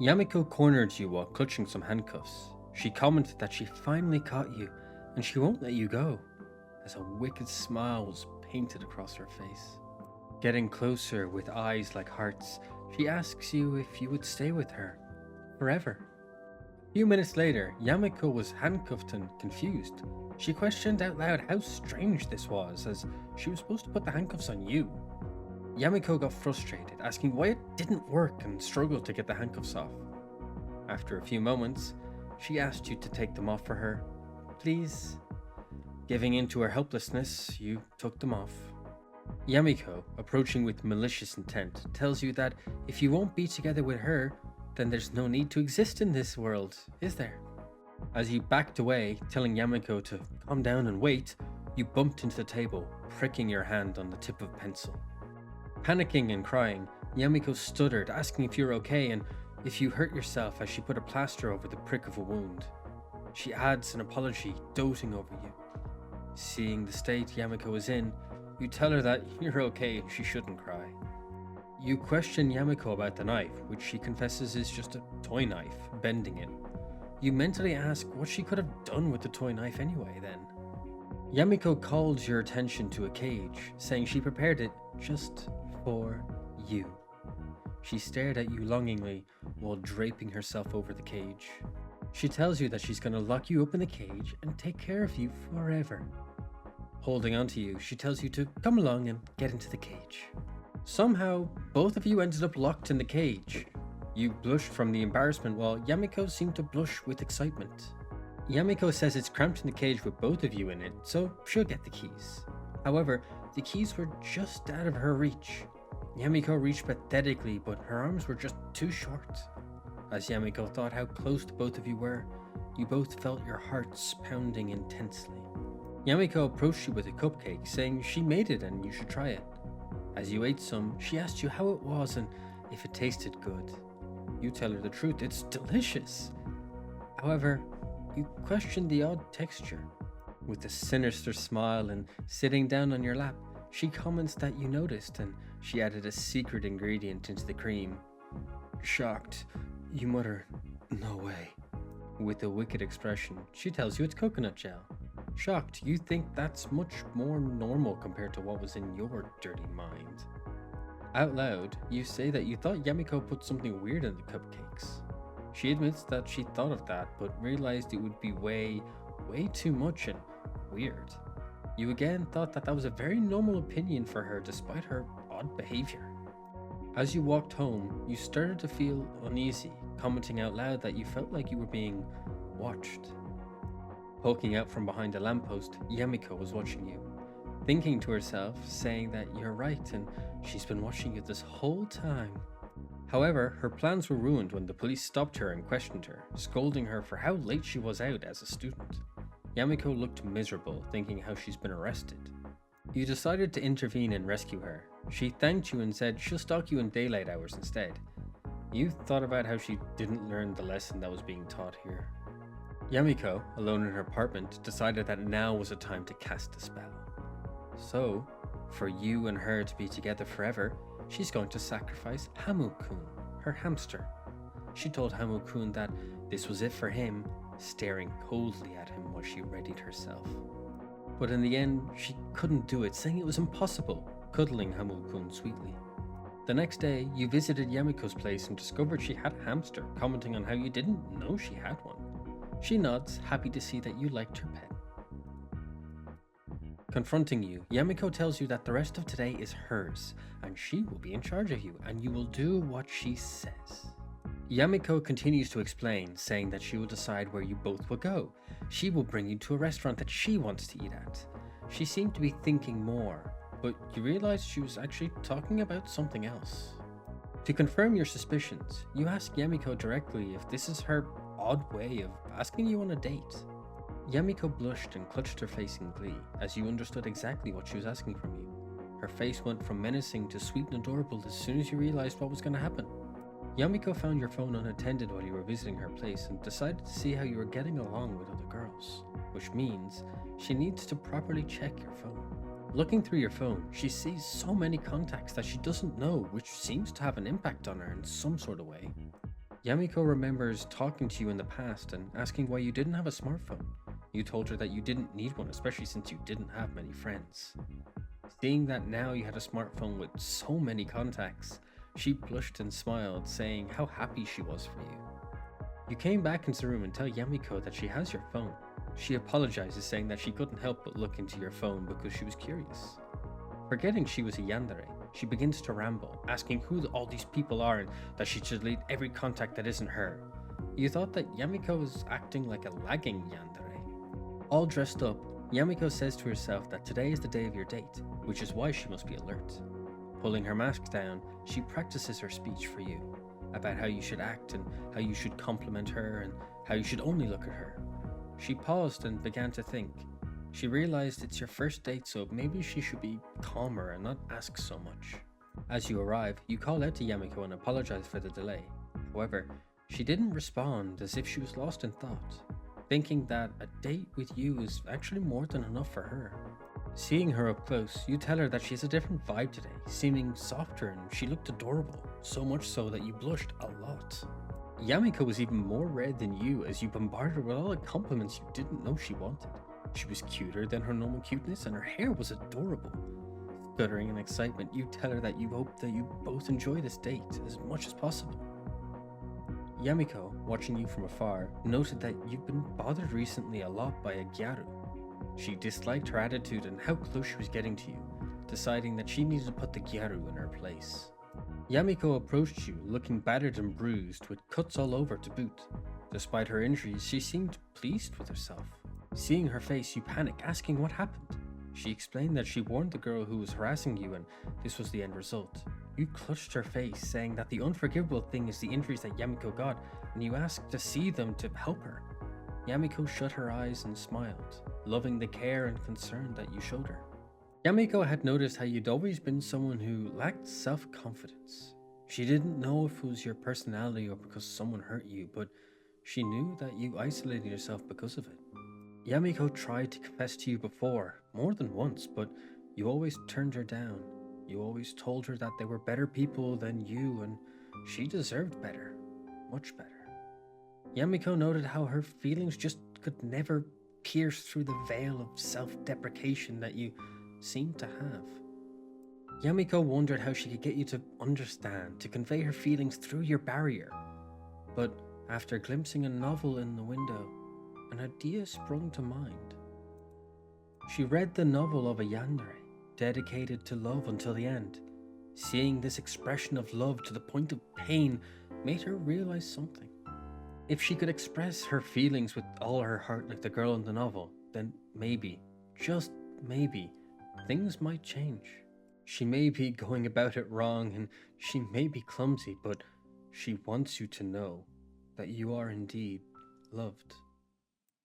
Yamiko cornered you while clutching some handcuffs. She commented that she finally caught you and she won't let you go, as a wicked smile was painted across her face. Getting closer with eyes like hearts, she asks you if you would stay with her forever. A few minutes later, Yamiko was handcuffed and confused. She questioned out loud how strange this was, as she was supposed to put the handcuffs on you. Yamiko got frustrated, asking why it didn't work and struggled to get the handcuffs off. After a few moments, she asked you to take them off for her. Please. Giving in to her helplessness, you took them off. Yamiko, approaching with malicious intent, tells you that if you won't be together with her, then there's no need to exist in this world, is there? As you backed away, telling Yamiko to calm down and wait, you bumped into the table, pricking your hand on the tip of a pencil. Panicking and crying, Yamiko stuttered, asking if you're okay and if you hurt yourself as she put a plaster over the prick of a wound. She adds an apology, doting over you. Seeing the state Yamiko is in, you tell her that you're okay and she shouldn't cry. You question Yamiko about the knife, which she confesses is just a toy knife, bending it. You mentally ask what she could have done with the toy knife anyway then. Yamiko calls your attention to a cage, saying she prepared it just for you. She stared at you longingly while draping herself over the cage. She tells you that she's going to lock you up in the cage and take care of you forever. Holding onto you, she tells you to come along and get into the cage. Somehow, both of you ended up locked in the cage. You blushed from the embarrassment while Yamiko seemed to blush with excitement. Yamiko says it's cramped in the cage with both of you in it, so she'll get the keys. However, the keys were just out of her reach. Yamiko reached pathetically, but her arms were just too short. As Yamiko thought how close the both of you were, you both felt your hearts pounding intensely. Yamiko approached you with a cupcake, saying she made it and you should try it. As you ate some, she asked you how it was and if it tasted good. You tell her the truth, it's delicious. However, you question the odd texture. With a sinister smile and sitting down on your lap, she comments that you noticed and she added a secret ingredient into the cream. Shocked, you mutter, "No way." With a wicked expression, she tells you it's coconut gel. Shocked, you think that's much more normal compared to what was in your dirty mind. Out loud, you say that you thought Yamiko put something weird in the cupcakes. She admits that she thought of that, but realized it would be way too much and weird. You again thought that was a very normal opinion for her despite her odd behavior. As you walked home, you started to feel uneasy, commenting out loud that you felt like you were being watched. Poking out from behind a lamppost, Yamiko was watching you, thinking to herself, saying that you're right and she's been watching you this whole time. However, her plans were ruined when the police stopped her and questioned her, scolding her for how late she was out as a student. Yamiko looked miserable, thinking how she's been arrested. You decided to intervene and rescue her. She thanked you and said she'll stalk you in daylight hours instead. You thought about how she didn't learn the lesson that was being taught here. Yamiko, alone in her apartment, decided that now was the time to cast a spell. So, for you and her to be together forever, she's going to sacrifice Hamu-kun, her hamster. She told Hamu-kun that this was it for him, staring coldly at him while she readied herself. But in the end, she couldn't do it, saying it was impossible, cuddling Hamu-kun sweetly. The next day, you visited Yamiko's place and discovered she had a hamster, commenting on how you didn't know she had one. She nods, happy to see that you liked her pet. Confronting you, Yamiko tells you that the rest of today is hers, and she will be in charge of you, and you will do what she says. Yamiko continues to explain, saying that she will decide where you both will go. She will bring you to a restaurant that she wants to eat at. She seemed to be thinking more, but you realized she was actually talking about something else. To confirm your suspicions, you ask Yamiko directly if this is her odd way of asking you on a date. Yamiko blushed and clutched her face in glee, as you understood exactly what she was asking from you. Her face went from menacing to sweet and adorable as soon as you realized what was going to happen. Yamiko found your phone unattended while you were visiting her place and decided to see how you were getting along with other girls, which means she needs to properly check your phone. Looking through your phone, she sees so many contacts that she doesn't know, which seems to have an impact on her in some sort of way. Yamiko remembers talking to you in the past and asking why you didn't have a smartphone. You told her that you didn't need one, especially since you didn't have many friends. Seeing that now you had a smartphone with so many contacts, she blushed and smiled, saying how happy she was for you. You came back into the room and tell Yamiko that she has your phone. She apologizes, saying that she couldn't help but look into your phone because she was curious. Forgetting she was a Yandere, she begins to ramble, asking who all these people are and that she should delete every contact that isn't her. You thought that Yamiko was acting like a lagging Yandere. All dressed up, Yamiko says to herself that today is the day of your date, which is why she must be alert. Pulling her mask down, she practices her speech for you, about how you should act and how you should compliment her and how you should only look at her. She paused and began to think. She realized it's your first date, so maybe she should be calmer and not ask so much. As you arrive, you call out to Yamiko and apologize for the delay. However, she didn't respond, as if she was lost in thought, thinking that a date with you is actually more than enough for her. Seeing her up close, you tell her that she has a different vibe today, seeming softer, and she looked adorable, so much so that you blushed a lot. Yamiko was even more red than you as you bombarded her with all the compliments you didn't know she wanted. She was cuter than her normal cuteness, and her hair was adorable. Stuttering in excitement, you tell her that you hope that you both enjoy this date as much as possible. Yamiko, watching you from afar, noted that you've been bothered recently a lot by a gyaru. She disliked her attitude and how close she was getting to you, deciding that she needed to put the gyaru in her place. Yamiko approached you, looking battered and bruised, with cuts all over to boot. Despite her injuries, she seemed pleased with herself. Seeing her face, you panic, asking what happened. She explained that she warned the girl who was harassing you and this was the end result. You clutched her face, saying that the unforgivable thing is the injuries that Yamiko got, and you asked to see them to help her. Yamiko shut her eyes and smiled, loving the care and concern that you showed her. Yamiko had noticed how you'd always been someone who lacked self-confidence. She didn't know if it was your personality or because someone hurt you, but she knew that you isolated yourself because of it. Yamiko tried to confess to you before, more than once, but you always turned her down. You always told her that they were better people than you and she deserved better, much better. Yamiko noted how her feelings just could never pierce through the veil of self-deprecation that you seemed to have. Yamiko wondered how she could get you to understand, to convey her feelings through your barrier. But after glimpsing a novel in the window, an idea sprung to mind. She read the novel of a Yandere, dedicated to love until the end. Seeing this expression of love to the point of pain made her realize something. If she could express her feelings with all her heart like the girl in the novel, then maybe, just maybe, things might change. She may be going about it wrong and she may be clumsy, but she wants you to know that you are indeed loved.